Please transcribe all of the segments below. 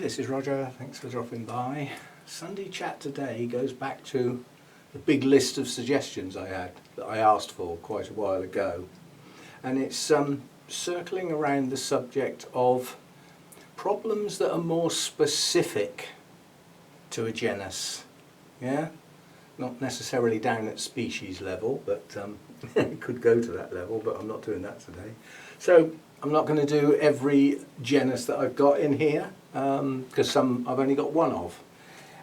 this is Roger, thanks for dropping by. Sunday chat today goes back to the big list of suggestions I had that I asked for quite a while ago, and it's circling around the subject of problems that are more specific to a genus. Yeah, not necessarily down at species level, but it could go to that level, but I'm not doing that today. So I'm not going to do every genus that I've got in here, because some I've only got one of,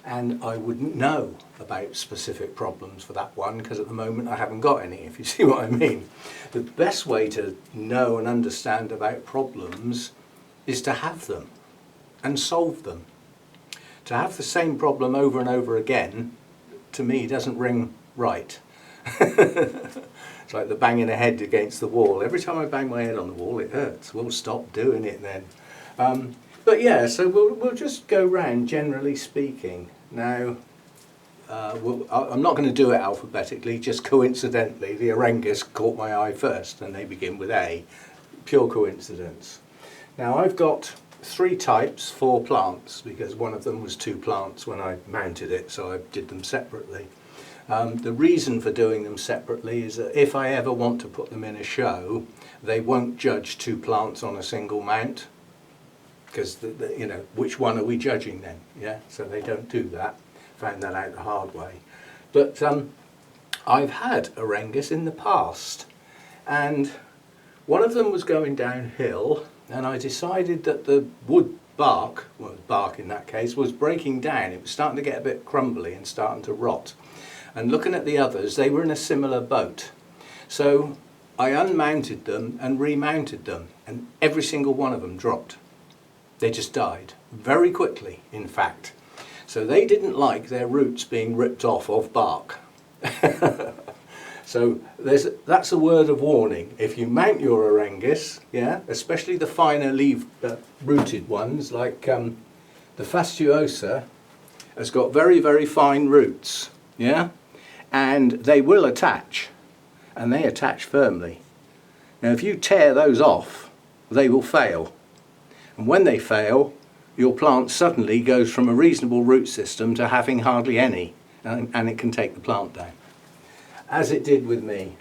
and I wouldn't know about specific problems for that one because at the moment I haven't got any, if you see what I mean. The best way to know and understand about problems is to have them and solve them. To have the same problem over and over again, to me, doesn't ring right. It's like the banging a head against the wall. Every time I bang my head on the wall, it hurts. We'll stop doing it then. But yeah, so we'll just go round, generally speaking. Now, I'm not going to do it alphabetically, just coincidentally, the Orangus caught my eye first, and they begin with A. Pure coincidence. Now, I've got 3 types, 4 plants, because one of them was 2 plants when I mounted it, so I did them separately. The reason for doing them separately is that if I ever want to put them in a show, they won't judge 2 plants on a single mount, because you know, which one are we judging then? Yeah, so they don't do that. Found that out the hard way. But I've had Orangus in the past, and one of them was going downhill, and I decided that the wood bark, well, bark in that case, was breaking down. It was starting to get a bit crumbly and starting to rot. And looking at the others, they were in a similar boat. So I unmounted them and remounted them, and every single one of them dropped. They just died, very quickly, in fact. So they didn't like their roots being ripped off of bark. So that's a word of warning. If you mount your Orangus, yeah, especially the finer leaf rooted ones, like the fastuosa has got very, very fine roots, yeah, and they will attach, and they attach firmly. Now, if you tear those off, they will fail. And when they fail, your plant suddenly goes from a reasonable root system to having hardly any, and it can take the plant down, as it did with me.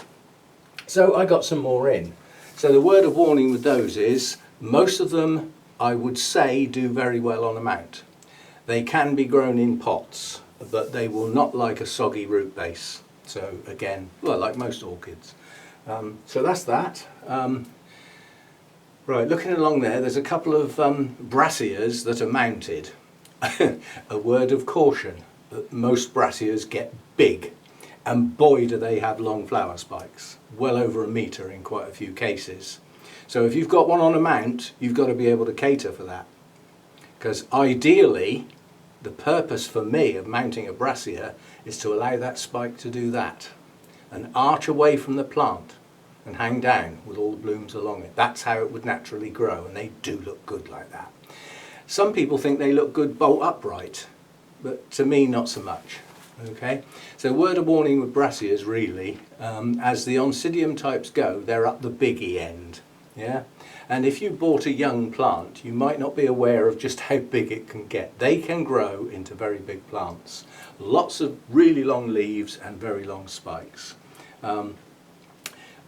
So I got some more in. So the word of warning with those is, most of them, I would say, do very well on a mount. They can be grown in pots, but they will not like a soggy root base. So again, well, like most orchids. So that's that. Right, looking along there's a couple of brassicas that are mounted. A word of caution, that most brassicas get big, and boy do they have long flower spikes, well over 1 metre in quite a few cases. So if you've got one on a mount, you've got to be able to cater for that. Because ideally, the purpose for me of mounting a brassica is to allow that spike to do that, and arch away from the plant and hang down with all the blooms along it. That's how it would naturally grow, and they do look good like that. Some people think they look good bolt upright, but to me not so much. Okay, so word of warning with brassicas really, as the Oncidium types go, they're up the biggie end. Yeah, and if you bought a young plant, you might not be aware of just how big it can get. They can grow into very big plants. Lots of really long leaves and very long spikes.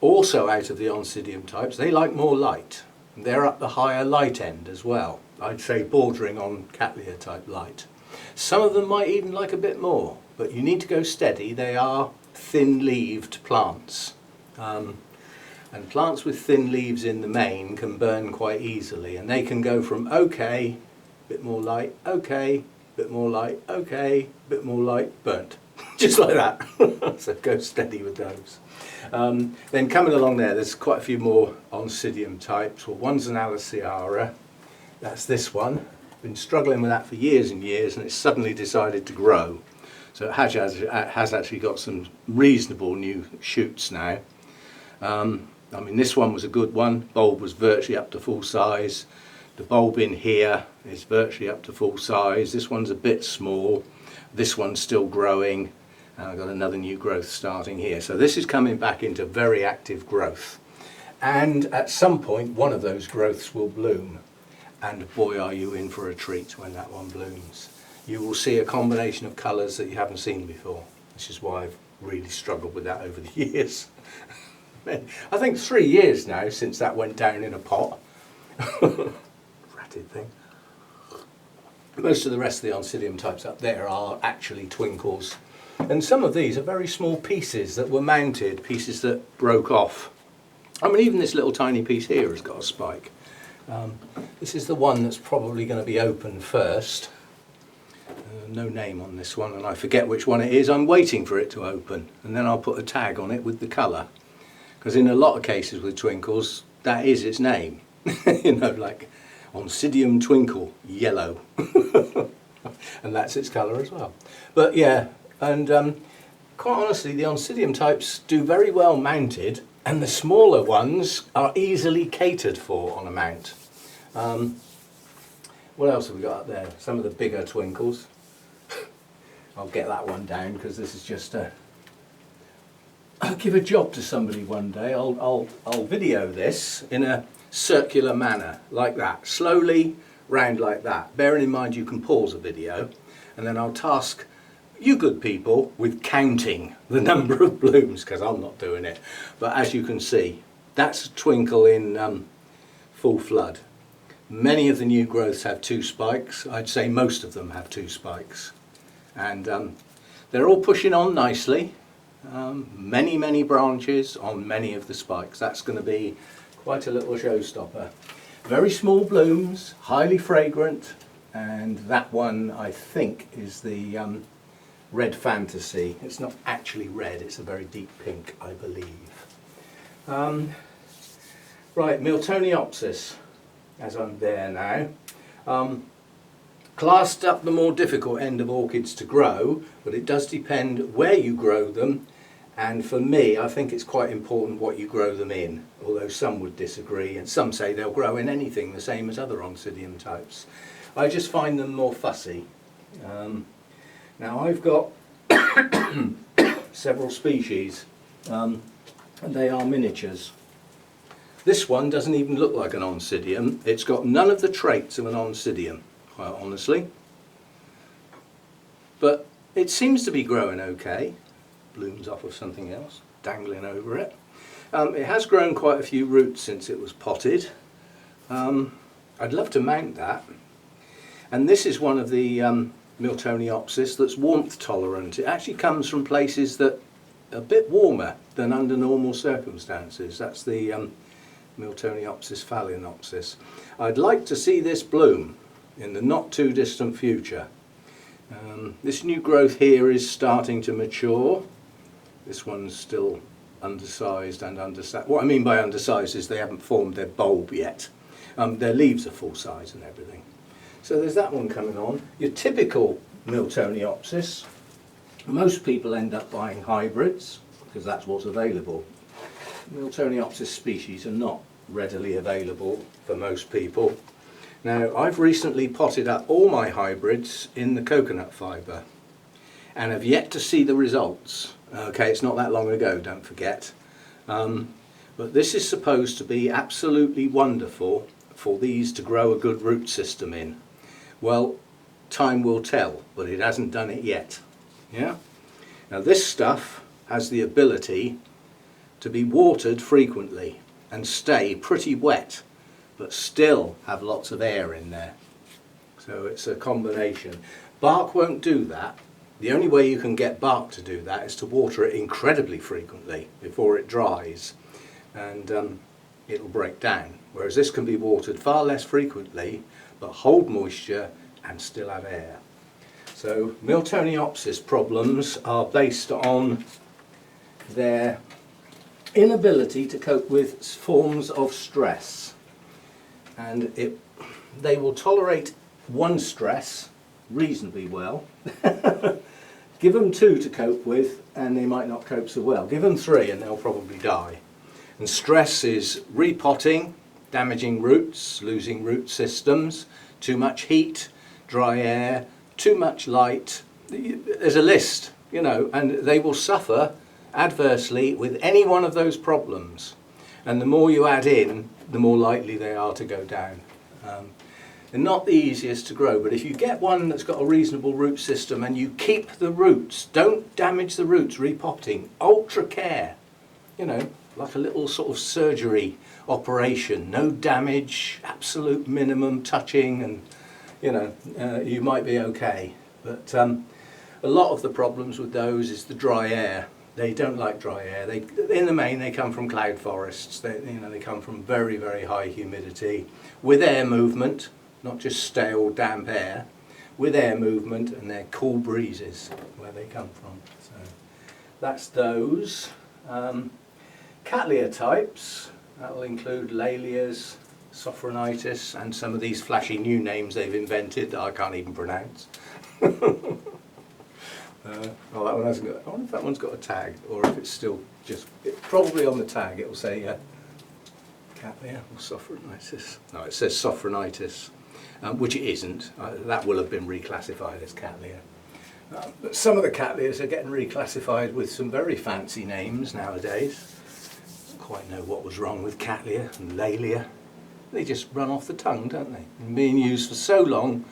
Also out of the Oncidium types, they like more light. They're up the higher light end as well. I'd say bordering on Cattleya type light. Some of them might even like a bit more, but you need to go steady. They are thin-leaved plants. And plants with thin leaves in the main can burn quite easily, and they can go from okay, bit more light, okay, bit more light, okay, bit more light, burnt. Just like that. So go steady with those. Then coming along there's quite a few more Oncidium types. Well, one's an Aliciara. That's this one. Been struggling with that for years and years, and it's suddenly decided to grow. So it has actually got some reasonable new shoots now. I mean, this one was a good one. Bulb was virtually up to full size. The bulb in here is virtually up to full size. This one's a bit small. This one's still growing. And I've got another new growth starting here. So this is coming back into very active growth. And at some point, one of those growths will bloom. and boy are you in for a treat when that one blooms. You will see a combination of colours that you haven't seen before, which is why I've really struggled with that over the years. I think 3 years now since that went down in a pot. Ratted thing. Most of the rest of the Oncidium types up there are actually twinkles. And some of these are very small pieces that were mounted, pieces that broke off. I mean, even this little tiny piece here has got a spike. This is the one that's probably going to be open first. No name on this one, and I forget which one it is. I'm waiting for it to open, and then I'll put a tag on it with the colour. Because in a lot of cases with twinkles, that is its name. You know, like Oncidium Twinkle, yellow. And that's its colour as well. But yeah, and quite honestly, the Oncidium types do very well mounted, and the smaller ones are easily catered for on a mount. What else have we got up there? Some of the bigger twinkles. I'll get that one down because this is just a... I'll give a job to somebody one day. I'll video this in a circular manner, like that, slowly round like that. Bearing in mind you can pause a video, and then I'll task you good people with counting the number of blooms, because I'm not doing it. But as you can see, that's a twinkle in full flood. Many of the new growths have 2 spikes. I'd say most of them have 2 spikes. And they're all pushing on nicely. Many branches on many of the spikes. That's going to be quite a little showstopper. Very small blooms, highly fragrant, and that one I think is the Red Fantasy. It's not actually red, it's a very deep pink, I believe. Right, Miltoniopsis, as I'm there now. Classed up the more difficult end of orchids to grow, but it does depend where you grow them, and for me I think it's quite important what you grow them in, although some would disagree, and some say they'll grow in anything the same as other Oncidium types. I just find them more fussy. Now I've got several species, and they are miniatures. This one doesn't even look like an Oncidium. It's got none of the traits of an Oncidium, quite honestly. But it seems to be growing okay. Blooms off of something else, dangling over it. It has grown quite a few roots since it was potted. I'd love to mount that. And this is one of the Miltoniopsis that's warmth tolerant. It actually comes from places that are a bit warmer than under normal circumstances. That's the Miltoniopsis Phalaenopsis. I'd like to see this bloom in the not too distant future. This new growth here is starting to mature. This one's still undersized and undersized. What I mean by undersized is they haven't formed their bulb yet. Their leaves are full size and everything. So there's that one coming on. Your typical Miltoniopsis. Most people end up buying hybrids because that's what's available. Miltoniopsis species are not readily available for most people. Now, I've recently potted up all my hybrids in the coconut fibre and have yet to see the results. Okay, it's not that long ago, don't forget. But this is supposed to be absolutely wonderful for these to grow a good root system in. Well, time will tell, but it hasn't done it yet. Yeah? Now this stuff has the ability to be watered frequently and stay pretty wet, but still have lots of air in there. So it's a combination. Bark won't do that. The only way you can get bark to do that is to water it incredibly frequently before it dries, and it'll break down. Whereas this can be watered far less frequently, but hold moisture and still have air. So Miltoniopsis problems are based on their inability to cope with forms of stress. And they will tolerate one stress reasonably well. Give them 2 to cope with and they might not cope so well. Give them 3 and they'll probably die. And stress is repotting, damaging roots, losing root systems, too much heat, dry air, too much light. There's a list, you know, and they will suffer adversely with any one of those problems. And the more you add in, the more likely they are to go down. They're not the easiest to grow, but if you get one that's got a reasonable root system and you keep the roots, don't damage the roots, repotting, ultra care, you know, like a little sort of surgery operation, no damage, absolute minimum touching, and you know, you might be okay. But a lot of the problems with those is the dry air. They don't like dry air. They, in the main, they come from cloud forests. They come from very, very high humidity with air movement, not just stale, damp air, with air movement, and they're cool breezes where they come from. So that's those. Cattleya types, that will include Lalias, Sophronitis, and some of these flashy new names they've invented that I can't even pronounce. Oh, that one hasn't got. I wonder if that one's got a tag, or if it's still just. Probably on the tag it will say Cattleya or Sophronitis. No, it says Sophronitis, which it isn't. That will have been reclassified as Cattleya. But some of the Cattleyas are getting reclassified with some very fancy names nowadays. Don't quite know what was wrong with Cattleya and Lalia. They just run off the tongue, don't they? And being used for so long,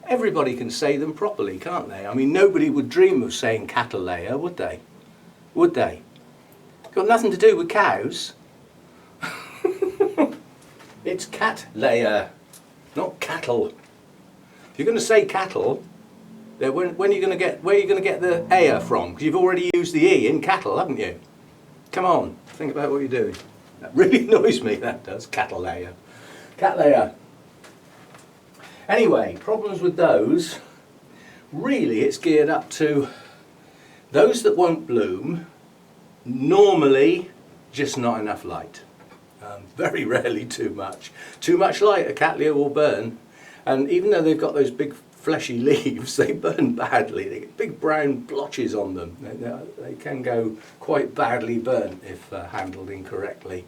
everybody can say them properly, can't they? I mean, nobody would dream of saying Cattleya, would they? Would they? Got nothing to do with cows. It's Cattleya, not cattle. If you're going to say cattle, then when are you going to get, where are you going to get the aya from? Because you've already used the e in cattle, haven't you? Come on, think about what you're doing. That really annoys me, that does. Cattleya. Cattleya. Anyway, problems with those, really it's geared up to those that won't bloom, normally just not enough light. Very rarely too much. Too much light, a Cattleya will burn, and even though they've got those big fleshy leaves, they burn badly. They get big brown blotches on them. They can go quite badly burnt if handled incorrectly.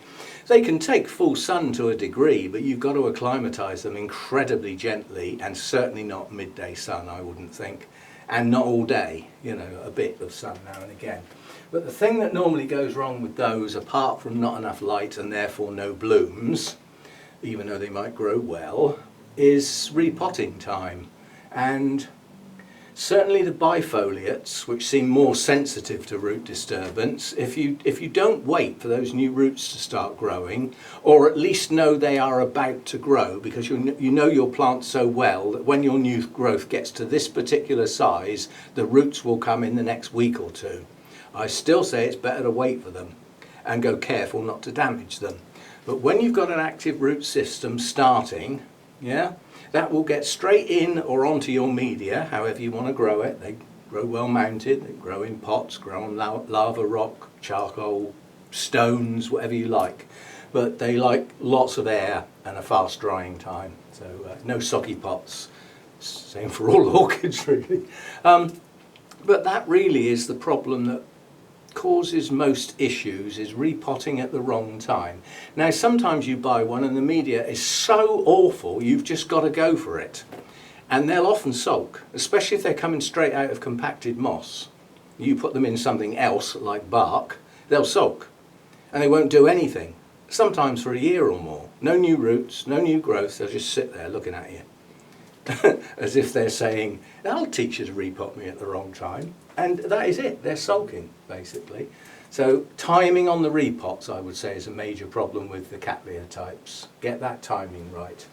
They can take full sun to a degree, but you've got to acclimatise them incredibly gently, and certainly not midday sun, I wouldn't think, and not all day, you know, a bit of sun now and again. But the thing that normally goes wrong with those, apart from not enough light and therefore no blooms, even though they might grow well, is repotting time. And certainly the bifoliates, which seem more sensitive to root disturbance, if you don't wait for those new roots to start growing, or at least know they are about to grow, because you know your plant so well that when your new growth gets to this particular size, the roots will come in the next week or two. I still say it's better to wait for them and go careful not to damage them. But when you've got an active root system starting, yeah, that will get straight in or onto your media, however you want to grow it. They grow well mounted, they grow in pots, grow on lava rock, charcoal, stones, whatever you like. But they like lots of air and a fast drying time. So no soggy pots. Same for all orchids really. But that really is the problem that causes most issues, is repotting at the wrong time. Now sometimes you buy one and the media is so awful you've just got to go for it, and they'll often sulk, especially if they're coming straight out of compacted moss. You put them in something else like bark, they'll sulk and they won't do anything, sometimes for a year or more. No new roots, no new growth, they'll just sit there looking at you as if they're saying, I'll teach you to repot me at the wrong time. And that is it, they're sulking basically. So timing on the repots, I would say, is a major problem with the Cattleya types. Get that timing right.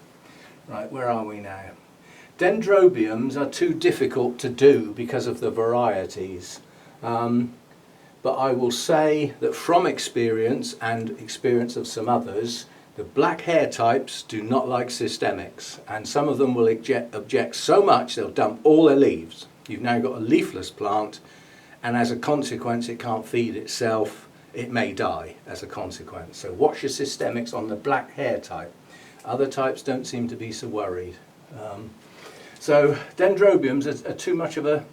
Right, where are we now? Dendrobiums are too difficult to do because of the varieties. But I will say that from experience and experience of some others, the black hair types do not like systemics, and some of them will object so much they'll dump all their leaves. You've now got a leafless plant, and as a consequence it can't feed itself. It may die as a consequence. So watch your systemics on the black hair type. Other types don't seem to be so worried. So dendrobiums are too much of a...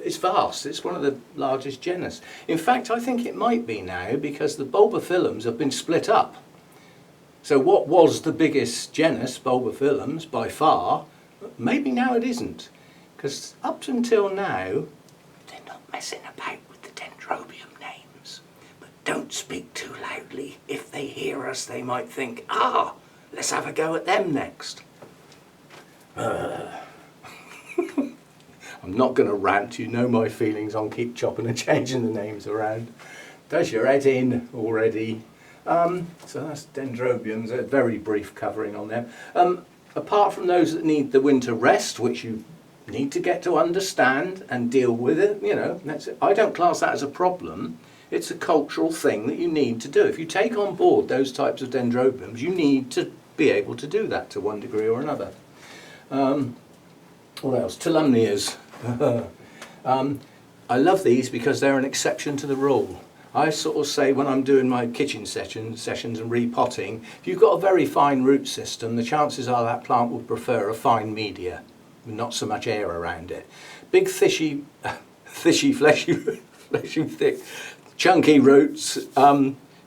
it's vast. It's one of the largest genus. In fact, I think it might be now, because the bulbophyllums have been split up. So what was the biggest genus, bulbophyllums, by far, maybe now it isn't. Because up until now, they're not messing about with the dendrobium names. But don't speak too loudly. If they hear us, they might think, let's have a go at them next. I'm not going to rant, you know my feelings on keep chopping and changing the names around. Does your head in already? So that's dendrobiums, a very brief covering on them. Apart from those that need the winter rest, which you need to get to understand and deal with it, you know, that's it. I don't class that as a problem. It's a cultural thing that you need to do. If you take on board those types of dendrobiums, you need to be able to do that to one degree or another. What else? Telomeres. I love these because they're an exception to the rule. I sort of say when I'm doing my kitchen sessions and repotting, if you've got a very fine root system, the chances are that plant would prefer a fine media, not so much air around it. Big fleshy, thick, chunky roots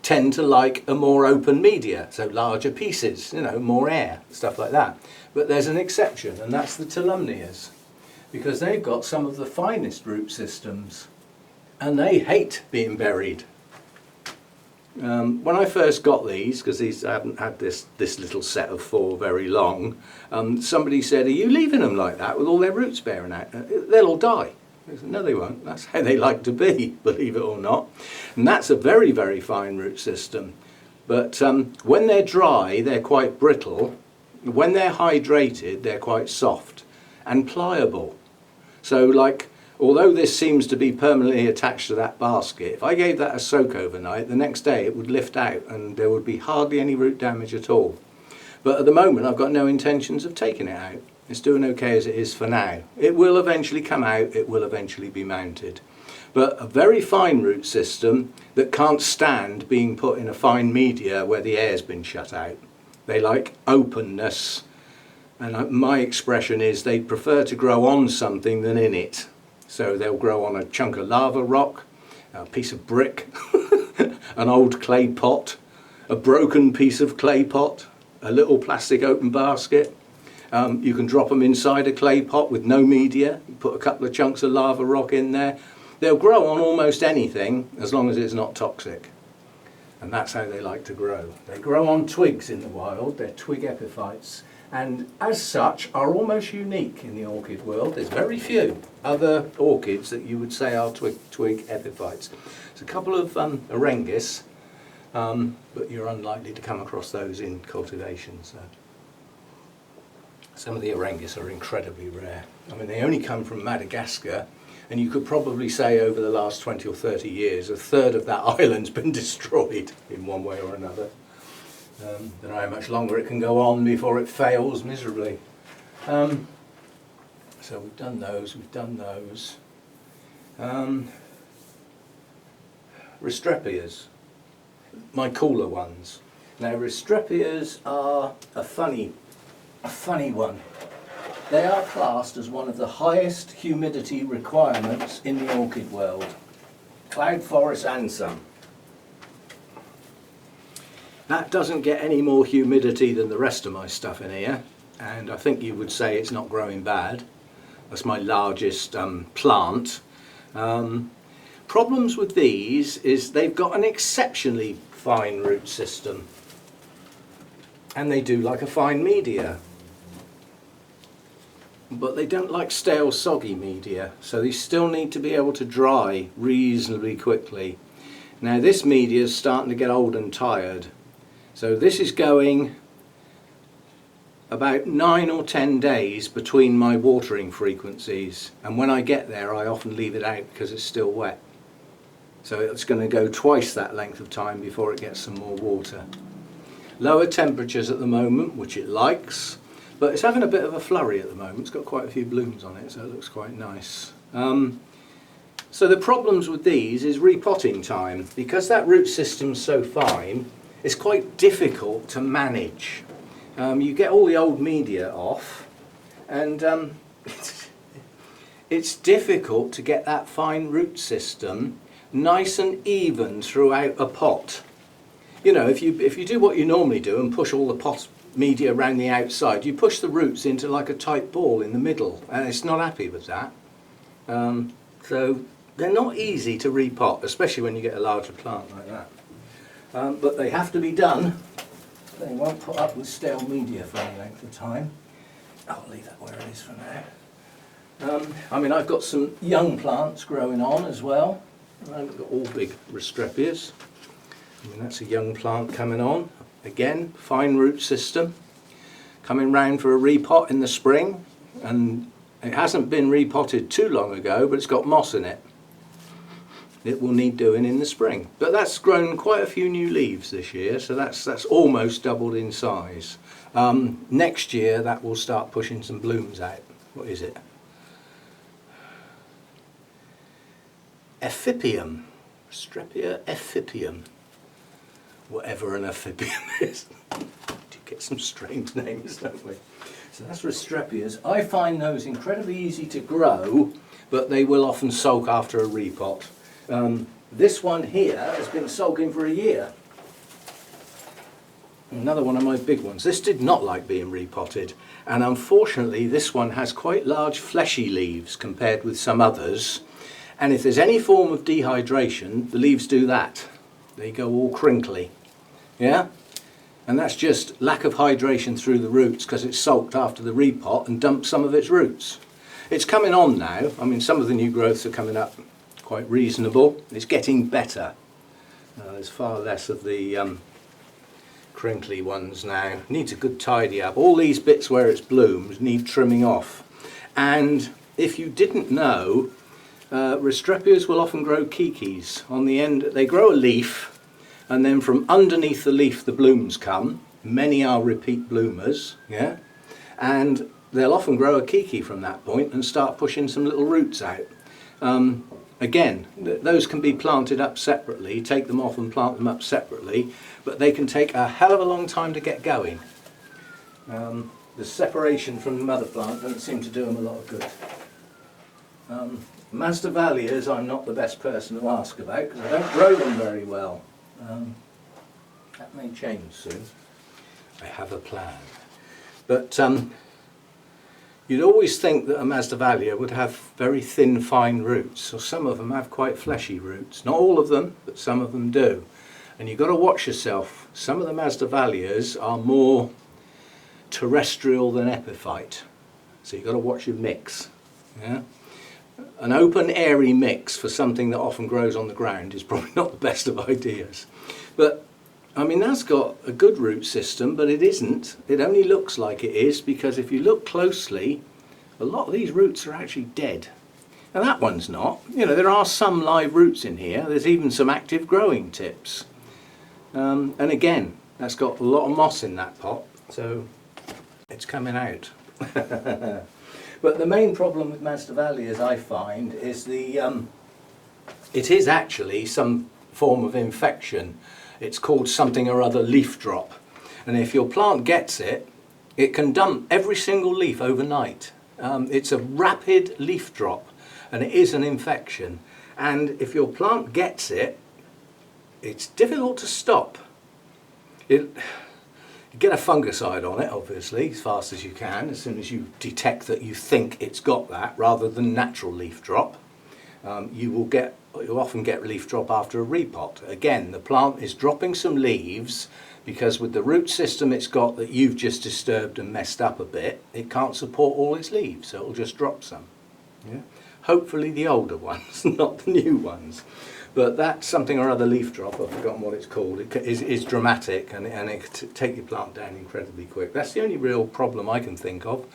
tend to like a more open media, so larger pieces, you know, more air, stuff like that. But there's an exception, and that's the Telomeres, because they've got some of the finest root systems, and they hate being buried. When I first got these, because I haven't had this little set of 4 very long, somebody said, are you leaving them like that with all their roots bearing out? They'll all die. I said, no, they won't. That's how they like to be, believe it or not. And that's a very, very fine root system. But when they're dry, they're quite brittle. When they're hydrated, they're quite soft and pliable. So, like, although this seems to be permanently attached to that basket, if I gave that a soak overnight, the next day it would lift out and there would be hardly any root damage at all. But at the moment I've got no intentions of taking it out. It's doing okay as it is for now. It will eventually come out, it will eventually be mounted. But a very fine root system that can't stand being put in a fine media where the air's been shut out. They like openness, and my expression is they prefer to grow on something than in it. So they'll grow on a chunk of lava rock, a piece of brick, an old clay pot, a broken piece of clay pot, a little plastic open basket. You can drop them inside a clay pot with no media, put a couple of chunks of lava rock in there. They'll grow on almost anything as long as it's not toxic. And that's how they like to grow. They grow on twigs in the wild, they're twig epiphytes, and as such are almost unique in the orchid world. There's very few other orchids that you would say are twig epiphytes. There's a couple of Arengis, but you're unlikely to come across those in cultivation. So some of the Arengis are incredibly rare. I mean, they only come from Madagascar, and you could probably say over the last 20 or 30 years, a third of that island's been destroyed in one way or another. Don't know how much longer it can go on before it fails miserably. So we've done those. Restrepias, my cooler ones. Now Restrepias are a funny one. They are classed as one of the highest humidity requirements in the orchid world. Cloud forest and sun. That doesn't get any more humidity than the rest of my stuff in here, and I think you would say it's not growing bad. That's my largest plant. Problems with these is they've got an exceptionally fine root system, and they do like a fine media. But they don't like stale, soggy media, so they still need to be able to dry reasonably quickly. Now this media is starting to get old and tired, so this is going about 9 or 10 days between my watering frequencies, and when I get there I often leave it out because it's still wet. So it's going to go twice that length of time before it gets some more water. Lower temperatures at the moment, which it likes. But it's having a bit of a flurry at the moment. It's got quite a few blooms on it, so it looks quite nice. So the problems with these is repotting time. Because that root system's so fine, it's quite difficult to manage. You get all the old media off, and it's difficult to get that fine root system nice and even throughout a pot. You know, if you do what you normally do and push all the pot media around the outside, you push the roots into like a tight ball in the middle, and it's not happy with that. So they're not easy to repot, especially when you get a larger plant like that. But they have to be done They won't put up with stale media for any length of time. I'll leave that where it is for now. I mean, I've got some young plants growing on as well. I haven't got all big Restrepias. I mean, that's a young plant coming on. Again, fine root system. Coming round for a repot in the spring, and it hasn't been repotted too long ago, but it's got moss in it. It will need doing in the spring. But that's grown quite a few new leaves this year, so that's almost doubled in size. Next year that will start pushing some blooms out. What is it? Ephipium. Restrepia ephipium. Whatever an ephipium is. Do get some strange names, don't we? So that's Restrepias. I find those incredibly easy to grow, but they will often sulk after a repot. This one here has been sulking for a year. Another one of my big ones. This did not like being repotted, and unfortunately this one has quite large fleshy leaves compared with some others, and if there's any form of dehydration, the leaves do that. They go all crinkly. Yeah? And that's just lack of hydration through the roots because it's sulked after the repot and dumped some of its roots. It's coming on now. I mean, some of the new growths are coming up quite reasonable. It's getting better. There's far less of the crinkly ones now. Needs a good tidy up. All these bits where it's bloomed need trimming off. And if you didn't know, Restrepias will often grow kikis on the end. They grow a leaf, and then from underneath the leaf the blooms come. Many are repeat bloomers, yeah, and they'll often grow a kiki from that point and start pushing some little roots out. Again, those can be planted up separately. Take them off and plant them up separately, but they can take a hell of a long time to get going. The separation from the mother plant doesn't seem to do them a lot of good. Masdevallias I'm not the best person to ask about because I don't grow them very well. That may change soon. I have a plan. But you'd always think that a Masdevallia would have very thin, fine roots, or some of them have quite fleshy roots. Not all of them, but some of them do. And you've got to watch yourself. Some of the Masdevallias are more terrestrial than epiphyte. So you've got to watch your mix. Yeah? An open, airy mix for something that often grows on the ground is probably not the best of ideas. But, I mean, that's got a good root system, but it isn't. It only looks like it is because if you look closely, a lot of these roots are actually dead. And that one's not. You know, there are some live roots in here. There's even some active growing tips. And again, that's got a lot of moss in that pot, so it's coming out. But the main problem with Masdevallias, I find, is it is actually some form of infection. It's called something or other leaf drop. And if your plant gets it, it can dump every single leaf overnight. It's a rapid leaf drop, and it is an infection. And if your plant gets it, it's difficult to stop. You get a fungicide on it, obviously, as fast as you can, as soon as you detect that you think it's got that, rather than natural leaf drop. You'll often get leaf drop after a repot. Again, the plant is dropping some leaves because with the root system it's got that you've just disturbed and messed up a bit, it can't support all its leaves, so it'll just drop some. Yeah? Hopefully the older ones, not the new ones. But that something or other leaf drop, I've forgotten what it's called, it is dramatic and it can take your plant down incredibly quick. That's the only real problem I can think of.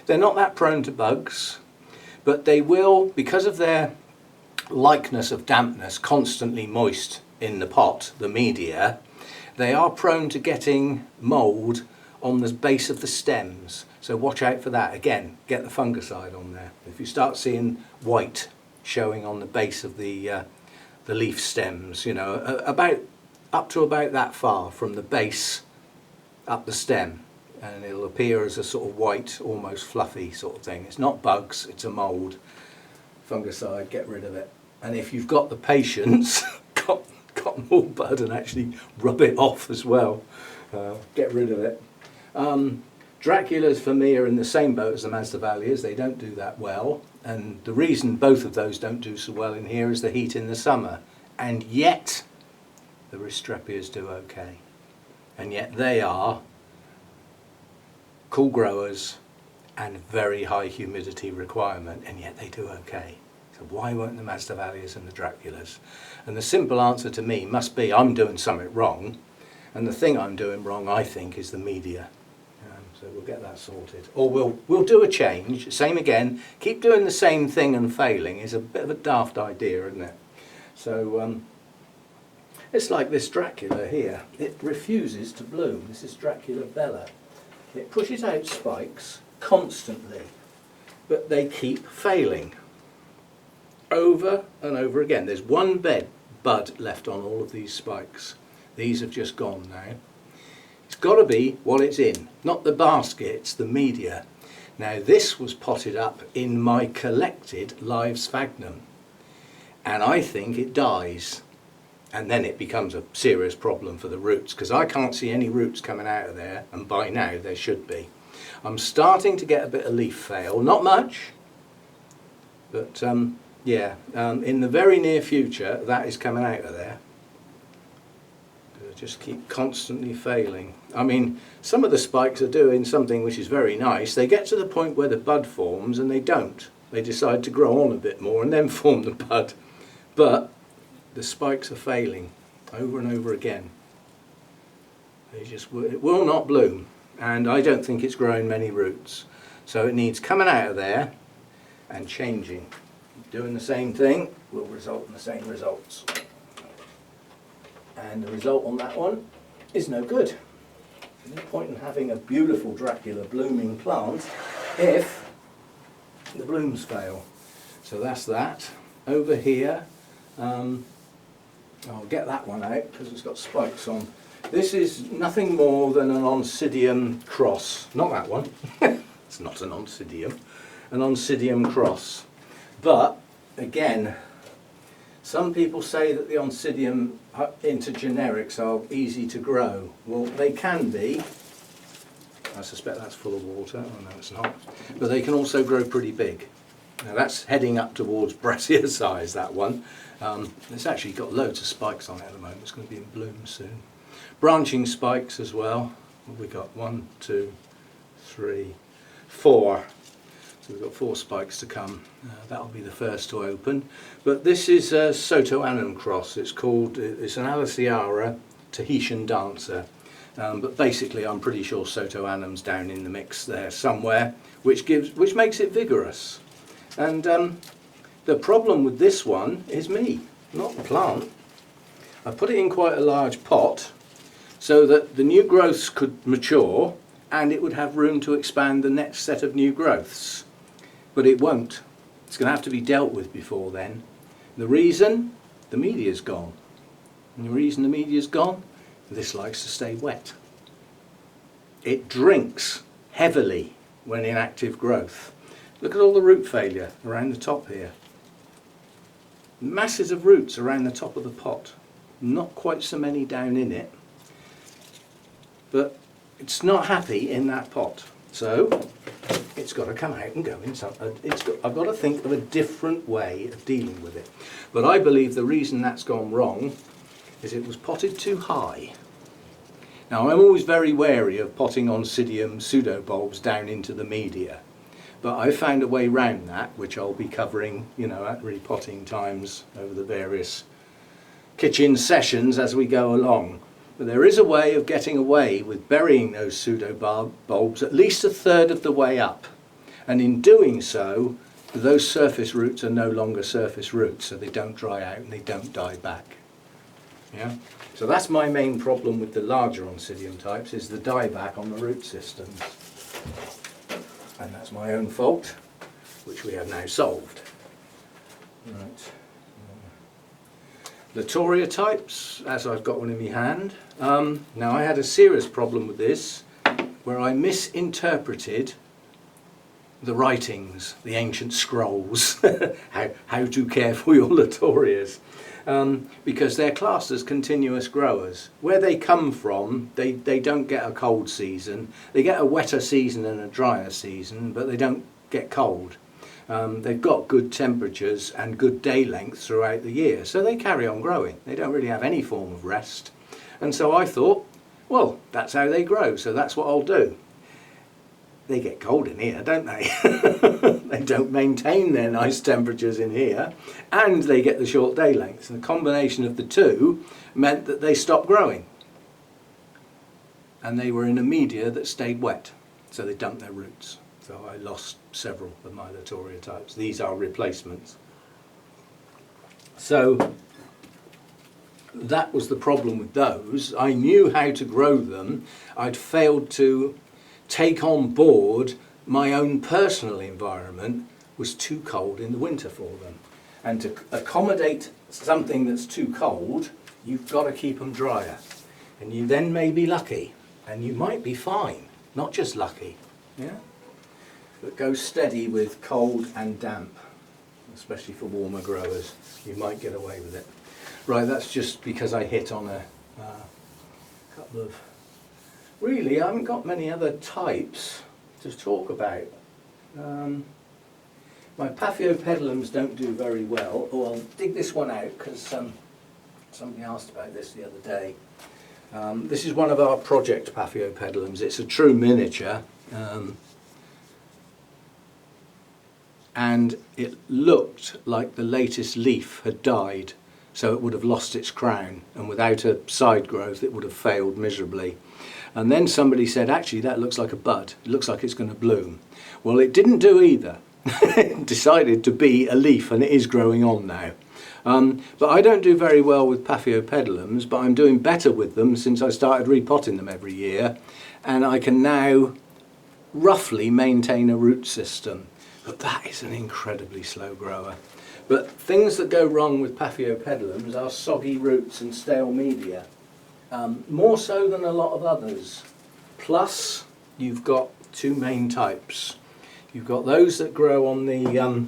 They're not that prone to bugs, but they will, because of their likeness of dampness, constantly moist in the pot, the media, they are prone to getting mould on the base of the stems. So watch out for that. Again, get the fungicide on there. If you start seeing white showing on the base of the leaf stems, you know, up to about that far from the base up the stem, and it'll appear as a sort of white, almost fluffy sort of thing. It's not bugs, it's a mould. Fungicide, get rid of it. And if you've got the patience, cotton wool bud and actually rub it off as well. Get rid of it. Draculas for me are in the same boat as the Masdevallias. They don't do that well, and the reason both of those don't do so well in here is the heat in the summer, and yet the Restrepias do okay. and yet they are cool growers and very high humidity requirement, and yet they do okay. So why won't the Masdevallias and the Draculas? And the simple answer to me must be I'm doing something wrong, and the thing I'm doing wrong, I think, is the media. So we'll get that sorted. Or we'll do a change, same again. Keep doing the same thing and failing is a bit of a daft idea, isn't it? So it's like this Dracula here. It refuses to bloom. This is Dracula Bella. It pushes out spikes constantly, but they keep failing over and over again. There's one bud left on all of these spikes. These have just gone now. It's got to be what it's in, not the basket, it's the media. Now this was potted up in my collected live sphagnum, and I think it dies, and then it becomes a serious problem for the roots, because I can't see any roots coming out of there, and by now there should be. I'm starting to get a bit of leaf fail, not much, but yeah, in the very near future that is coming out of there. They just keep constantly failing. I mean, some of the spikes are doing something which is very nice. They get to the point where the bud forms and they don't. They decide to grow on a bit more and then form the bud. But the spikes are failing over and over again. It will not bloom, and I don't think it's growing many roots. So it needs coming out of there and changing. Doing the same thing will result in the same results. And the result on that one is no good. There's no point in having a beautiful Dracula blooming plant if the blooms fail. So that's that. Over here, I'll get that one out because it's got spikes on. This is nothing more than an Oncidium Cross. Not that one. It's not an Oncidium. An Oncidium Cross. But, again, some people say that the Oncidium into generics are easy to grow. Well, they can be. I suspect that's full of water. Oh, no, it's not. But they can also grow pretty big. Now, that's heading up towards brassica size, that one. It's actually got loads of spikes on it at the moment. It's going to be in bloom soon. Branching spikes as well. What have we got? 1, 2, 3, 4. So we've got 4 spikes to come. That'll be the first to open. But this is a Oncidium Cross. It's an Aliciara Tahitian dancer. But basically I'm pretty sure Sotoanum's down in the mix there somewhere, which makes it vigorous. And the problem with this one is me, not the plant. I put it in quite a large pot so that the new growths could mature and it would have room to expand the next set of new growths. But it won't. It's going to have to be dealt with before then. The reason? The media's gone. And the reason the media's gone? This likes to stay wet. It drinks heavily when in active growth. Look at all the root failure around the top here. Masses of roots around the top of the pot. Not quite so many down in it. But it's not happy in that pot. So it's got to come out and go in some. I've got to think of a different way of dealing with it. But I believe the reason that's gone wrong is it was potted too high. Now I'm always very wary of potting Oncidium pseudobulbs down into the media. But I found a way round that, which I'll be covering, at repotting times over the various kitchen sessions as we go along. But there is a way of getting away with burying those pseudobulbs at least a third of the way up. And in doing so, those surface roots are no longer surface roots, so they don't dry out and they don't die back. Yeah? So that's my main problem with the larger Oncidium types, is the dieback on the root systems. And that's my own fault, which we have now solved. Right. Latoria types, as I've got one in my hand. Now I had a serious problem with this, where I misinterpreted the writings, the ancient scrolls, how to care for your Latorias. Because they're classed as continuous growers. Where they come from, they don't get a cold season. They get a wetter season and a drier season, but they don't get cold. They've got good temperatures and good day length throughout the year, so they carry on growing. They don't really have any form of rest. And so I thought, Well, that's how they grow, so that's what I'll do. They get cold in here, don't they? They don't maintain their nice temperatures in here, and they get the short day lengths. And the combination of the two meant that they stopped growing. And they were in a media that stayed wet, so they dumped their roots. So I lost several of my Latoria types. These are replacements. So that was the problem with those. I knew how to grow them. I'd failed to take on board my own personal environment was too cold in the winter for them. And to accommodate something that's too cold, you've got to keep them drier. And you then may be lucky, and you might be fine, not just lucky. Yeah? But go steady with cold and damp, especially for warmer growers. You might get away with it. Right, that's just because I hit on a couple of... Really, I haven't got many other types to talk about. My Paphiopedilums don't do very well. Oh, I'll dig this one out because somebody asked about this the other day. This is one of our project Paphiopedilums. It's a true miniature. And it looked like the latest leaf had died, so it would have lost its crown, and without a side growth it would have failed miserably. And then somebody said, actually that looks like a bud, it looks like it's going to bloom. Well, it didn't do either. It decided to be a leaf, and it is growing on now. But I don't do very well with Paphiopedilums, but I'm doing better with them since I started repotting them every year, and I can now roughly maintain a root system. But that is an incredibly slow grower. But things that go wrong with Paphiopedilums are soggy roots and stale media. More so than a lot of others. Plus, you've got two main types. You've got those that grow on the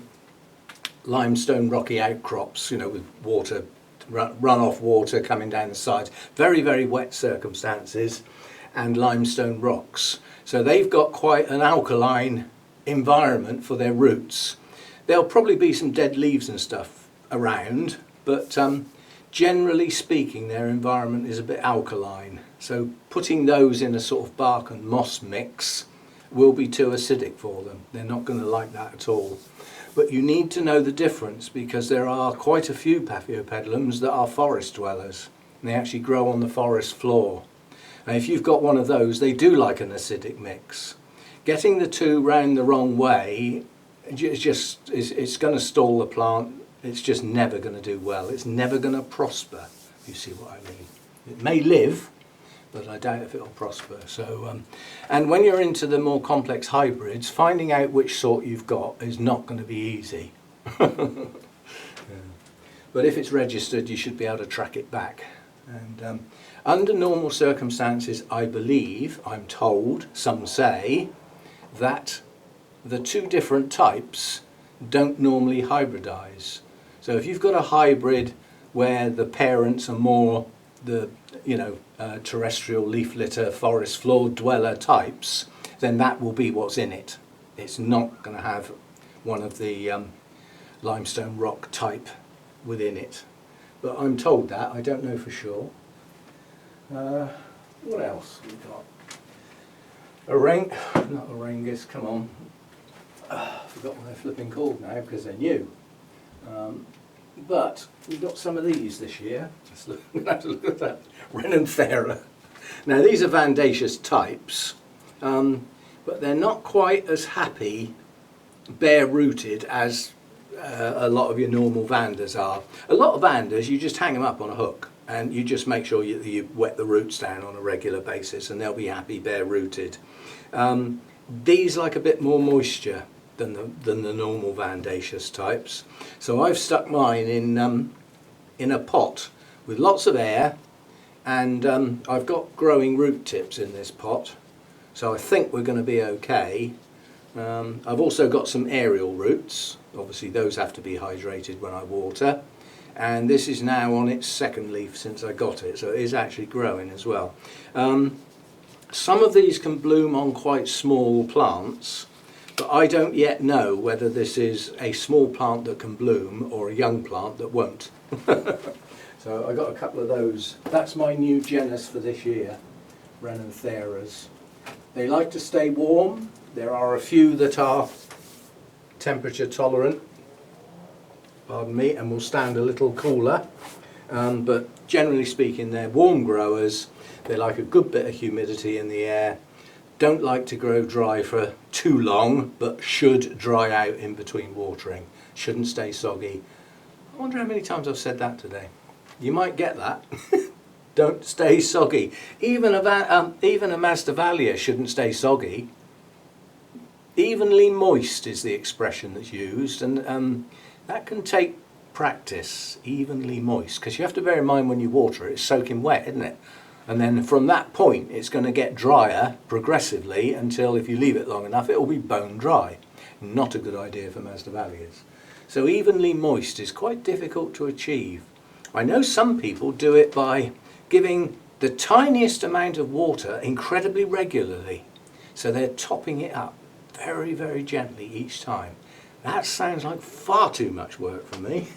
limestone rocky outcrops, you know, with water, runoff water coming down the sides. Very, very wet circumstances, and limestone rocks. So they've got quite an alkaline environment for their roots. There'll probably be some dead leaves and stuff around, but generally speaking their environment is a bit alkaline. So putting those in a sort of bark and moss mix will be too acidic for them. They're not going to like that at all. But you need to know the difference, because there are quite a few Paphiopedilums that are forest dwellers. And they actually grow on the forest floor. And if you've got one of those, they do like an acidic mix. Getting the two round the wrong way, it's going to stall the plant. It's just never going to do well. It's never going to prosper, if you see what I mean. It may live, but I doubt if it'll prosper. So, and when you're into the more complex hybrids, finding out which sort you've got is not going to be easy. Yeah. But if it's registered, you should be able to track it back. And under normal circumstances, I believe, I'm told, some say, that the two different types don't normally hybridize. So if you've got a hybrid where the parents are more the terrestrial leaf litter, forest floor dweller types, then that will be what's in it. It's not going to have one of the limestone rock type within it. But I'm told that, I don't know for sure. What else we got? Not Orangus, come on. I forgot what they're flipping called now because they're new. But we've got some of these this year. We'll have to look at that. Renanthera. Now these are Vandaceous types, but they're not quite as happy bare-rooted as a lot of your normal Vandas are. A lot of Vandas, you just hang them up on a hook and you just make sure you wet the roots down on a regular basis and they'll be happy bare-rooted. These like a bit more moisture than the normal Vandaceous types. So I've stuck mine in a pot with lots of air, and I've got growing root tips in this pot, so I think we're going to be okay. I've also got some aerial roots. Obviously those have to be hydrated when I water, and this is now on its second leaf since I got it, so it is actually growing as well. Some of these can bloom on quite small plants, but I don't yet know whether this is a small plant that can bloom or a young plant that won't. So I got a couple of those. That's my new genus for this year. Renantheras. They like to stay warm. There are a few that are temperature tolerant, pardon me, and will stand a little cooler. But generally speaking, they're warm growers. They like a good bit of humidity in the air. Don't like to grow dry for too long, but should dry out in between watering. Shouldn't stay soggy. I wonder how many times I've said that today. You might get that. Don't stay soggy. Even a Masdevallia shouldn't stay soggy. Evenly moist is the expression that's used, and that can take practice. Evenly moist, because you have to bear in mind when you water it, it's soaking wet, isn't it? And then from that point it's going to get drier progressively until, if you leave it long enough, it will be bone dry. Not a good idea for Masdevallias. So evenly moist is quite difficult to achieve. I know some people do it by giving the tiniest amount of water incredibly regularly. So they're topping it up very, very gently each time. That sounds like far too much work for me.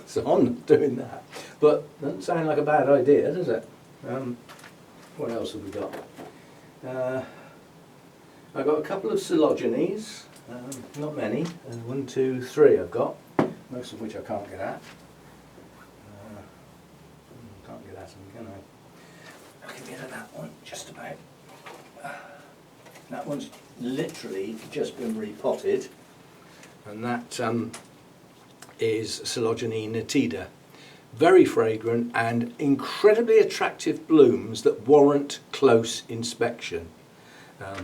So I'm not doing that. But doesn't sound like a bad idea, does it? What else have we got? I've got a couple of Sologenies. Not many. 1, 2, 3 I've got. Most of which I can't get at. Can't get at them, can I? I can get at that one, just about. That one's literally just been repotted. And that is Sologeni Netida. Very fragrant and incredibly attractive blooms that warrant close inspection. I'll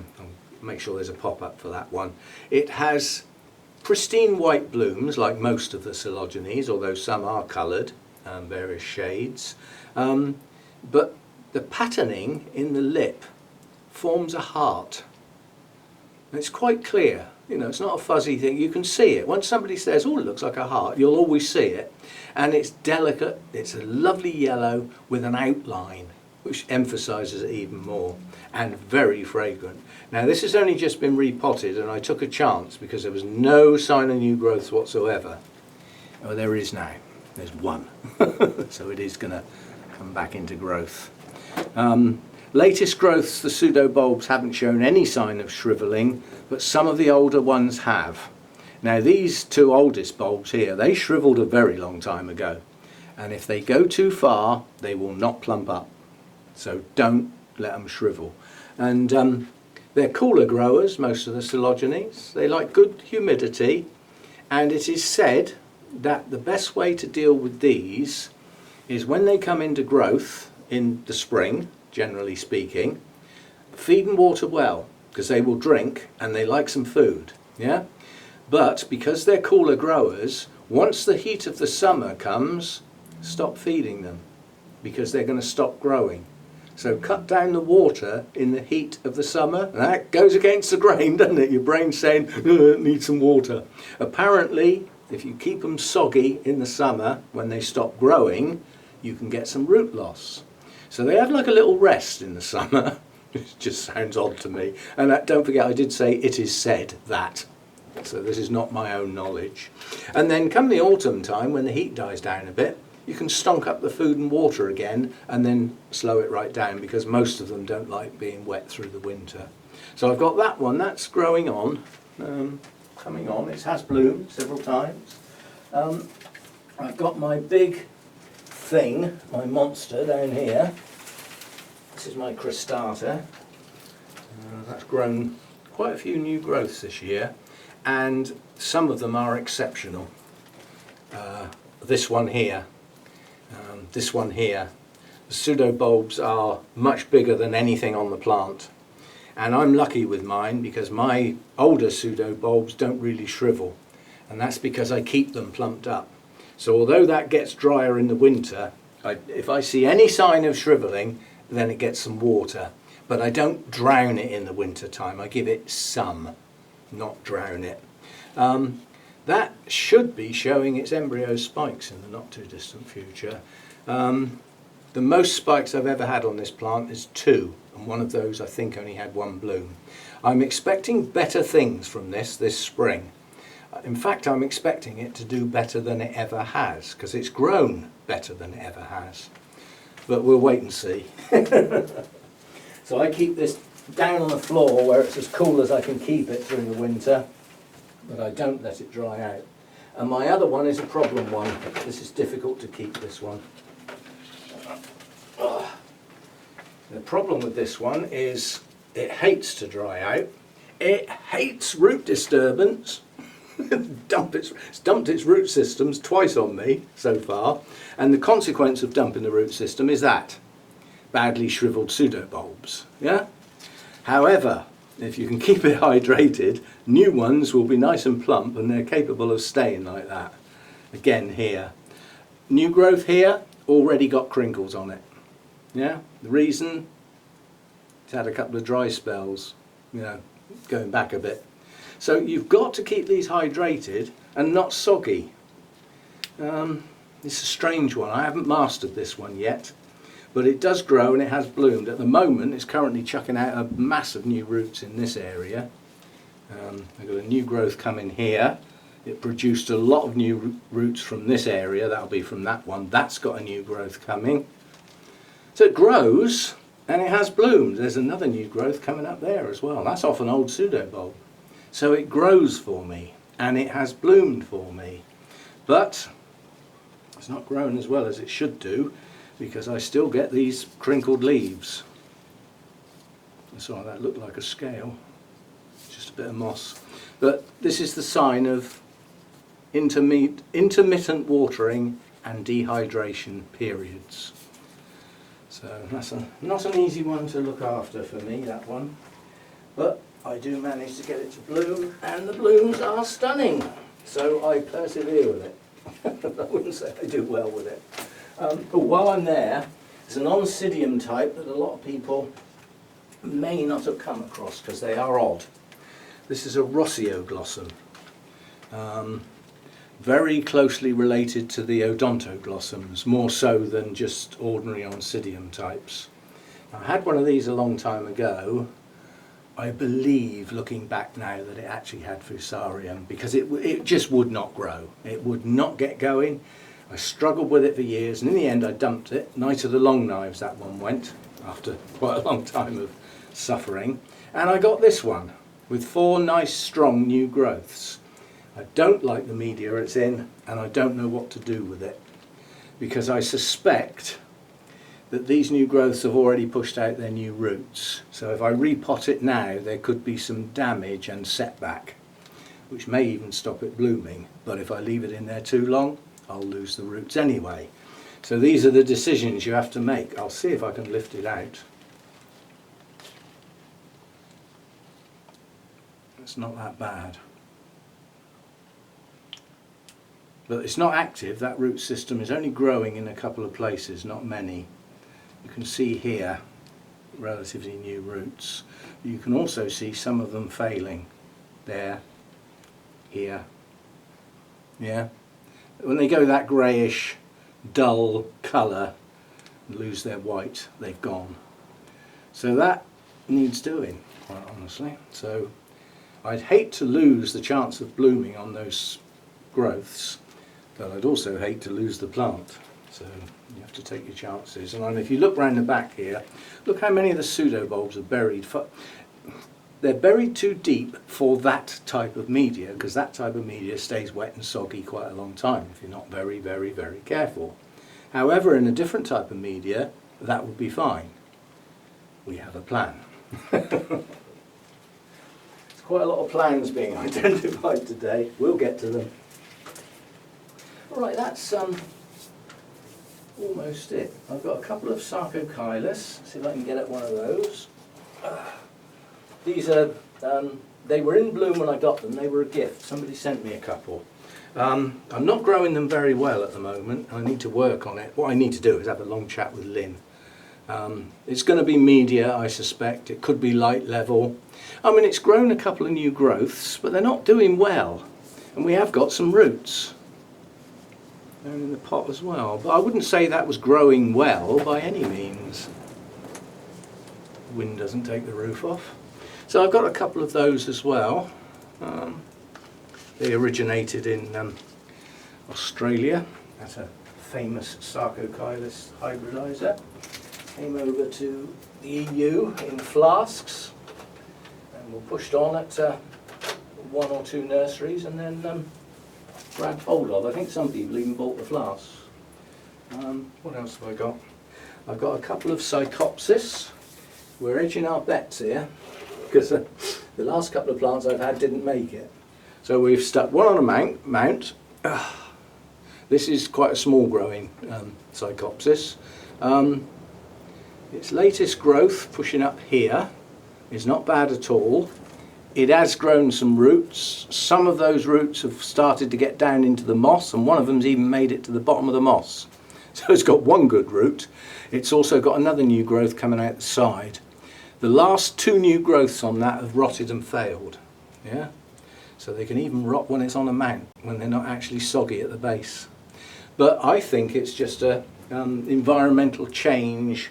make sure there's a pop-up for that one. It has pristine white blooms like most of the Sologenies, although some are coloured, various shades. But the patterning in the lip forms a heart. It's quite clear. You know, it's not a fuzzy thing. You can see it. Once somebody says, oh, it looks like a heart, you'll always see it. And it's delicate. It's a lovely yellow with an outline, which emphasises it even more. And very fragrant. Now, this has only just been repotted, and I took a chance because there was no sign of new growth whatsoever. Oh, there is now. There's one. So it is going to come back into growth. Latest growths, the pseudobulbs haven't shown any sign of shrivelling, but some of the older ones have. Now, these two oldest bulbs here, they shriveled a very long time ago, and if they go too far, they will not plump up. So don't let them shrivel. And they're cooler growers, most of the Sologenies. They like good humidity, and it is said that the best way to deal with these is when they come into growth in the spring, generally speaking, feed and water well, because they will drink and they like some food, yeah? But because they're cooler growers, once the heat of the summer comes, stop feeding them, because they're going to stop growing. So cut down the water in the heat of the summer. That goes against the grain, doesn't it? Your brain's saying, it needs some water. Apparently, if you keep them soggy in the summer, when they stop growing, you can get some root loss. So they have like a little rest in the summer. It just sounds odd to me. And don't forget, I did say it is said that. So this is not my own knowledge. And then come the autumn time, when the heat dies down a bit, you can stonk up the food and water again and then slow it right down, because most of them don't like being wet through the winter. So I've got that one, that's growing on, coming on. It has bloomed several times. I've got my big thing, my monster down here. This is my cristata. That's grown quite a few new growths this year, and some of them are exceptional. This one here, the pseudobulbs are much bigger than anything on the plant, and I'm lucky with mine because my older pseudobulbs don't really shrivel, and that's because I keep them plumped up. So although that gets drier in the winter, if I see any sign of shrivelling, then it gets some water. But I don't drown it in the winter time. I give it some, not drown it. That should be showing its embryo spikes in the not too distant future. The most spikes I've ever had on this plant is 2, and one of those I think only had 1 bloom. I'm expecting better things from this spring. In fact, I'm expecting it to do better than it ever has, because it's grown better than it ever has. But we'll wait and see. So I keep this down on the floor where it's as cool as I can keep it during the winter, but I don't let it dry out. And my other one is a problem one. This is difficult to keep, this one. The problem with this one is it hates to dry out. It hates root disturbance. It's dumped its root systems twice on me so far, and the consequence of dumping the root system is that badly shriveled pseudobulbs. Yeah. However, if you can keep it hydrated, new ones will be nice and plump, and they're capable of staying like that. Again, here, new growth here already got crinkles on it. Yeah. The reason, it's had a couple of dry spells, you know, going back a bit. So you've got to keep these hydrated and not soggy. It's a strange one. I haven't mastered this one yet, but it does grow and it has bloomed. At the moment it's currently chucking out a mass of new roots in this area. I've got a new growth coming here. It produced a lot of new roots from this area. That'll be from that one. That's got a new growth coming. So it grows and it has bloomed. There's another new growth coming up there as well. That's off an old pseudobulb. So it grows for me and it has bloomed for me, but it's not grown as well as it should do because I still get these crinkled leaves. So that looked like a scale, just a bit of moss. But this is the sign of intermittent watering and dehydration periods. So that's not an easy one to look after for me, that one. But I do manage to get it to bloom, and the blooms are stunning. So I persevere with it. I wouldn't say I do well with it. But while I'm there, it's an Oncidium type that a lot of people may not have come across because they are odd. This is a Roseoglossum. Very closely related to the Odontoglossums, more so than just ordinary Oncidium types. I had one of these a long time ago. I believe, looking back now, that it actually had Fusarium because it just would not grow. It would not get going. I struggled with it for years, and in the end I dumped it. Night of the Long Knives, that one went, after quite a long time of suffering. And I got this one, with 4 nice strong new growths. I don't like the media it's in, and I don't know what to do with it, because I suspect that these new growths have already pushed out their new roots. So if I repot it now, there could be some damage and setback, which may even stop it blooming. But if I leave it in there too long, I'll lose the roots anyway. So these are the decisions you have to make. I'll see if I can lift it out. It's not that bad. But it's not active. That root system is only growing in a couple of places, not many. You can see here relatively new roots. You can also see some of them failing. There, here. Yeah. When they go that greyish, dull colour and lose their white, they've gone. So that needs doing, quite honestly. So I'd hate to lose the chance of blooming on those growths, but I'd also hate to lose the plant. So you have to take your chances. And if you look round the back here, look how many of the pseudobulbs are buried. They're buried too deep for that type of media, because that type of media stays wet and soggy quite a long time if you're not very, very, very careful. However, in a different type of media, that would be fine. We have a plan. There's quite a lot of plans being identified today. We'll get to them. All right, that's almost it. I've got a couple of Sarcochilus. See if I can get at one of those. These are, they were in bloom when I got them. They were a gift. Somebody sent me a couple. I'm not growing them very well at the moment. I need to work on it. What I need to do is have a long chat with Lynn. It's going to be media, I suspect. It could be light level. I mean, it's grown a couple of new growths, but they're not doing well. And we have got some roots. They're in the pot as well. But I wouldn't say that was growing well by any means. The wind doesn't take the roof off. So I've got a couple of those as well. They originated in Australia at a famous Sarcochilus hybridizer. came over to the EU in flasks and were pushed on at 1 or 2 nurseries and then grabbed hold of. I think some people even bought the flasks. What else have I got? I've got a couple of Psychopsis. We're edging our bets here because the last couple of plants I've had didn't make it. So we've stuck one on a mount. This is quite a small growing Psychopsis. Its latest growth, pushing up here, is not bad at all. It has grown some roots. Some of those roots have started to get down into the moss, and one of them's even made it to the bottom of the moss. So it's got one good root. It's also got another new growth coming out the side. The last 2 new growths on that have rotted and failed. Yeah? So they can even rot when it's on a mount, when they're not actually soggy at the base. But I think it's just a environmental change,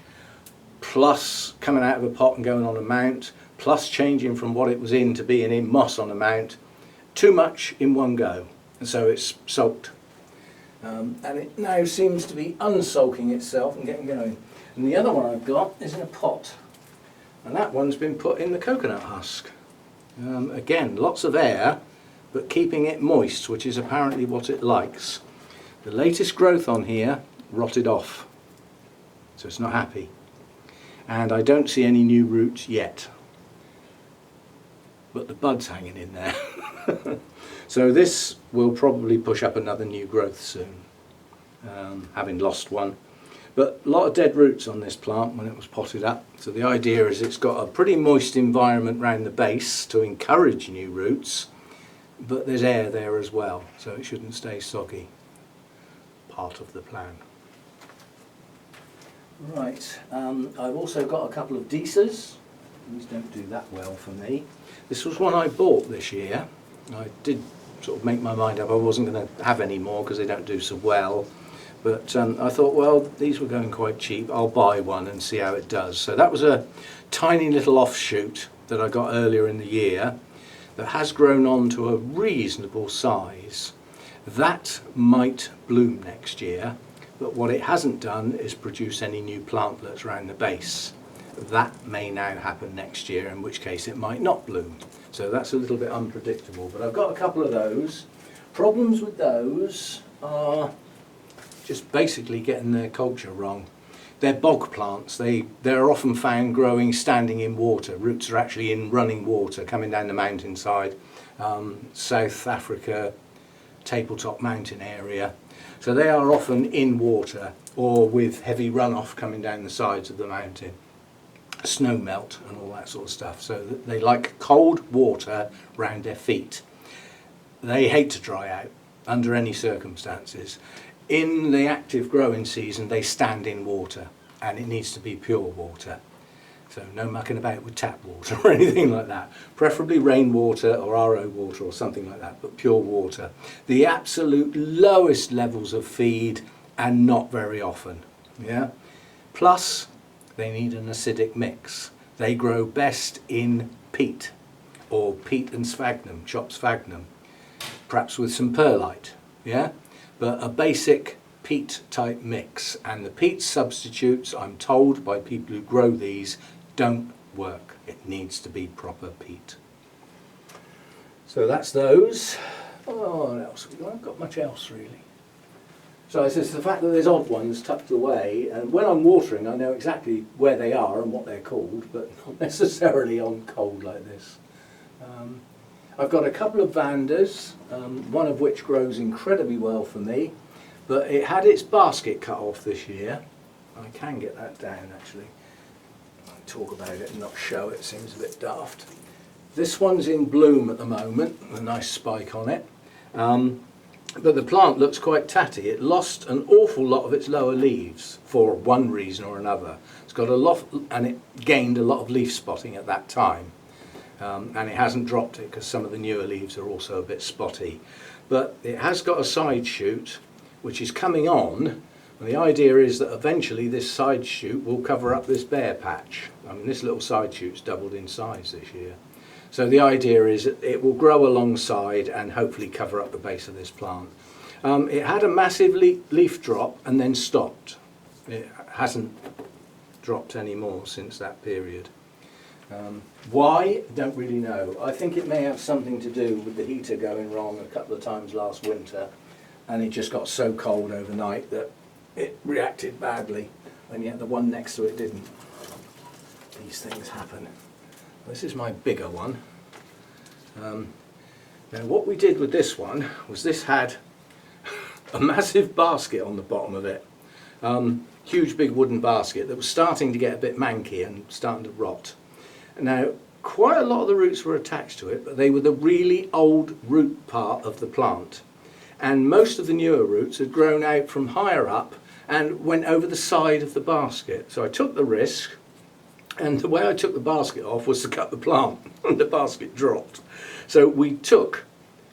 plus coming out of a pot and going on a mount, plus changing from what it was in to being in moss on a mount. Too much in one go, and so it's sulked. And it now seems to be unsulking itself and getting going. And the other one I've got is in a pot, and that one's been put in the coconut husk. Again, lots of air, but keeping it moist, which is apparently what it likes. The latest growth on here rotted off, so it's not happy. And I don't see any new roots yet, but the bud's hanging in there. So this will probably push up another new growth soon, having lost one. But a lot of dead roots on this plant when it was potted up. So the idea is it's got a pretty moist environment around the base to encourage new roots, but there's air there as well, so it shouldn't stay soggy. Part of the plan. Right, I've also got a couple of Deces. These don't do that well for me. This was one I bought this year. I did sort of make my mind up I wasn't going to have any more because they don't do so well. But I thought, well, these were going quite cheap. I'll buy one and see how it does. So that was a tiny little offshoot that I got earlier in the year that has grown on to a reasonable size. That might bloom next year, but what it hasn't done is produce any new plantlets around the base. That may now happen next year, in which case it might not bloom. So that's a little bit unpredictable, but I've got a couple of those. Problems with those are just basically getting their culture wrong. They're bog plants. They're often found growing standing in water. Roots are actually in running water coming down the mountainside. South Africa, tabletop mountain area. So they are often in water or with heavy runoff coming down the sides of the mountain. Snow melt and all that sort of stuff. So they like cold water round their feet. They hate to dry out under any circumstances. In the active growing season they stand in water, and it needs to be pure water. So no mucking about with tap water or anything like that. Preferably rainwater or RO water or something like that, but pure water. The absolute lowest levels of feed, and not very often. Yeah. Plus they need an acidic mix. They grow best in peat, or peat and sphagnum, chopped sphagnum, perhaps with some perlite. Yeah. But a basic peat type mix, and the peat substitutes, I'm told by people who grow these, don't work. It needs to be proper peat. So that's those. Oh, what else? I haven't got much else really. So it's just the fact that there's odd ones tucked away, and when I'm watering I know exactly where they are and what they're called, but not necessarily on cold like this. I've got a couple of Vandas, one of which grows incredibly well for me, but it had its basket cut off this year. I can get that down actually. I'll talk about it and not show it, seems a bit daft. This one's in bloom at the moment, with a nice spike on it, but the plant looks quite tatty. It lost an awful lot of its lower leaves for one reason or another. It's got a lot, and it gained a lot of leaf spotting at that time. And it hasn't dropped it because some of the newer leaves are also a bit spotty. But it has got a side shoot which is coming on, and the idea is that eventually this side shoot will cover up this bare patch. I mean, this little side shoot's doubled in size this year. So the idea is that it will grow alongside and hopefully cover up the base of this plant. It had a massive leaf drop and then stopped. It hasn't dropped any more since that period. Why? Don't really know. I think it may have something to do with the heater going wrong a couple of times last winter, and it just got so cold overnight that it reacted badly, and yet the one next to it didn't. These things happen. This is my bigger one. Now what we did with this one was this had a massive basket on the bottom of it. Huge big wooden basket that was starting to get a bit manky and starting to rot. Now quite a lot of the roots were attached to it, but they were the really old root part of the plant. And most of the newer roots had grown out from higher up and went over the side of the basket. So I took the risk, and the way I took the basket off was to cut the plant, and the basket dropped. So we took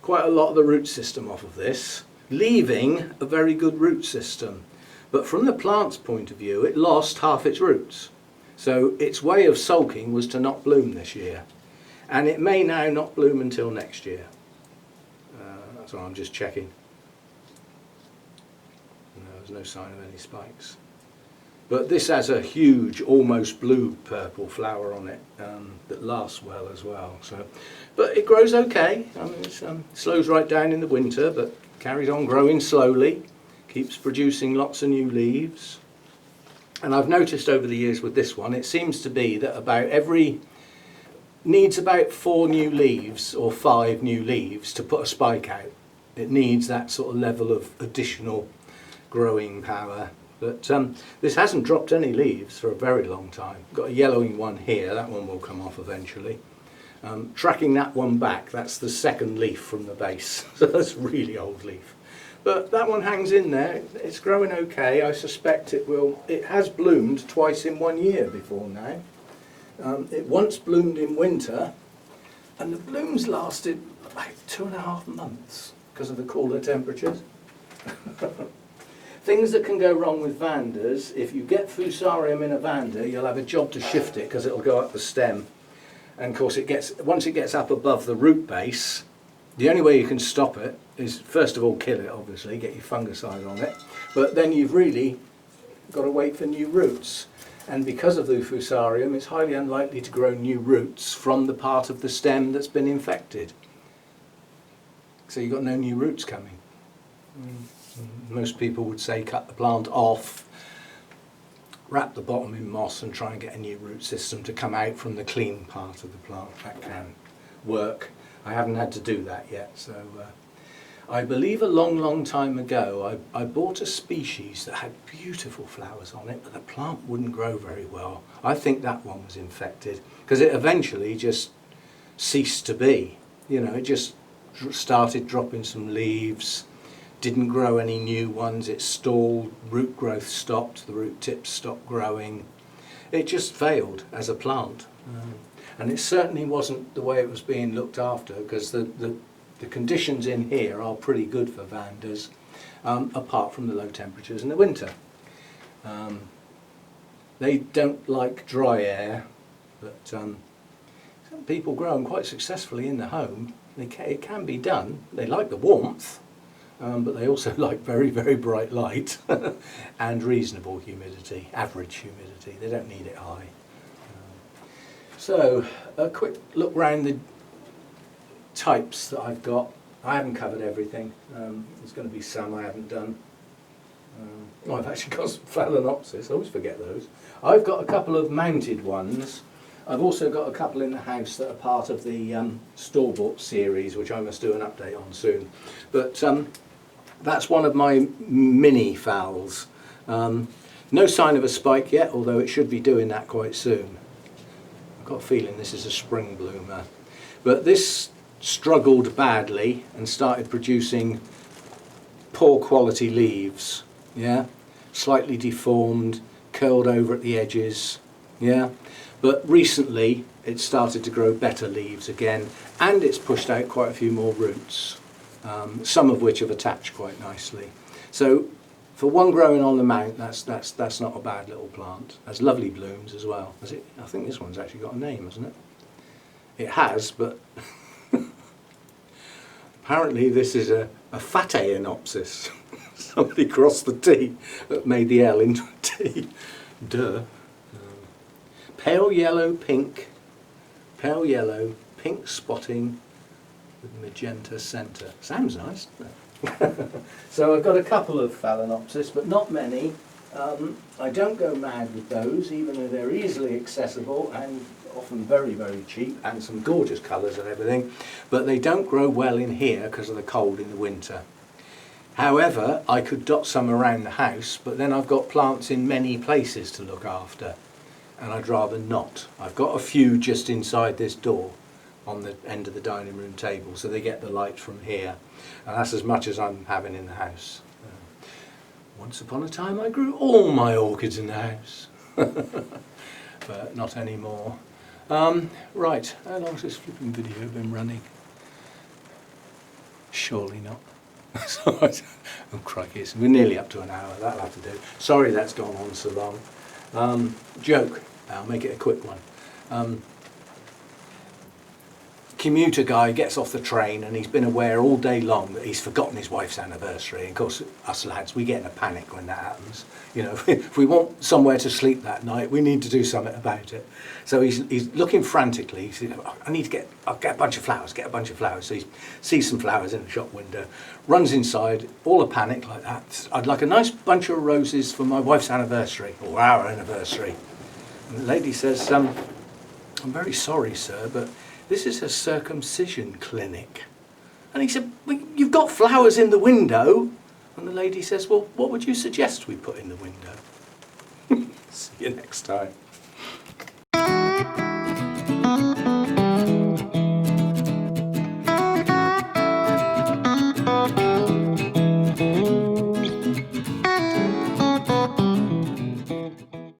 quite a lot of the root system off of this, leaving a very good root system. But from the plant's point of view, it lost half its roots. So its way of sulking was to not bloom this year. And it may now not bloom until next year. So I'm just checking. No, there's no sign of any spikes. But this has a huge, almost blue purple flower on it that lasts well as well. So, but it grows okay. I mean, it slows right down in the winter, but carries on growing slowly. Keeps producing lots of new leaves. And I've noticed over the years with this one, it seems to be that needs about 4 new leaves or 5 new leaves to put a spike out. It needs that sort of level of additional growing power. But this hasn't dropped any leaves for a very long time. Got a yellowing one here, that one will come off eventually. Tracking that one back, that's the second leaf from the base, so that's a really old leaf. But that one hangs in there, it's growing okay. I suspect it will. It has bloomed twice in 1 year before now. It once bloomed in winter, and the blooms lasted about 2.5 months because of the cooler temperatures. Things that can go wrong with Vandas, if you get Fusarium in a Vanda, you'll have a job to shift it because it'll go up the stem. And of course, once it gets up above the root base, the only way you can stop it is, first of all, kill it, obviously, get your fungicide on it. But then you've really got to wait for new roots. And because of the Fusarium, it's highly unlikely to grow new roots from the part of the stem that's been infected. So you've got no new roots coming. Most people would say cut the plant off, wrap the bottom in moss and try and get a new root system to come out from the clean part of the plant. That can work. I haven't had to do that yet. So I believe a long time ago I bought a species that had beautiful flowers on it, but the plant wouldn't grow very well. I think that one was infected because it eventually just ceased to be. You know, it just started dropping some leaves, didn't grow any new ones, it stalled, root growth stopped, the root tips stopped growing. It just failed as a plant. And it certainly wasn't the way it was being looked after, because the conditions in here are pretty good for Vandas, apart from the low temperatures in the winter. They don't like dry air, but some people grow them quite successfully in the home. It can be done. They like the warmth. But they also like very bright light and reasonable humidity, average humidity. They don't need it high. So a quick look round the types that I've got. I haven't covered everything. There's going to be some I haven't done. I've actually got some Phalaenopsis. I always forget those. I've got a couple of mounted ones. I've also got a couple in the house that are part of the store-bought series, which I must do an update on soon. But that's one of my mini phals. No sign of a spike yet, although it should be doing that quite soon. I've got a feeling this is a spring bloomer. But this struggled badly and started producing poor quality leaves. Yeah, slightly deformed, curled over at the edges. Yeah, but recently it started to grow better leaves again, and it's pushed out quite a few more roots. Some of which have attached quite nicely. So for one growing on the mount, that's not a bad little plant. Has lovely blooms as well. I think this one's actually got a name, hasn't it? It has, but apparently this is a Phalaenopsis. Somebody crossed the T that made the L into a T. Duh. pale yellow, pink spotting with magenta centre. Sounds nice, doesn't it? So I've got a couple of Phalaenopsis, but not many. I don't go mad with those, even though they're easily accessible and often very, very cheap, and some gorgeous colours and everything, but they don't grow well in here because of the cold in the winter. However, I could dot some around the house, but then I've got plants in many places to look after, and I'd rather not. I've got a few just inside this door on the end of the dining room table, so they get the light from here, and that's as much as I'm having in the house. Once upon a time I grew all my orchids in the house, but not anymore. Right, how long has this flipping video been running? Surely not. Oh crikey, we're nearly up to an hour, that'll have to do. Sorry that's gone on so long. Joke, I'll make it a quick one. Commuter guy gets off the train and he's been aware all day long that he's forgotten his wife's anniversary. And of course, us lads, we get in a panic when that happens. You know, if we want somewhere to sleep that night, we need to do something about it. So he's looking frantically. He says, I'll get a bunch of flowers, So he sees some flowers in the shop window, runs inside, all a panic like that. I'd like a nice bunch of roses for my wife's anniversary, or our anniversary. And the lady says, I'm very sorry, sir, but this is a circumcision clinic. And he said, well, you've got flowers in the window. And the lady says, well, what would you suggest we put in the window? See you next time.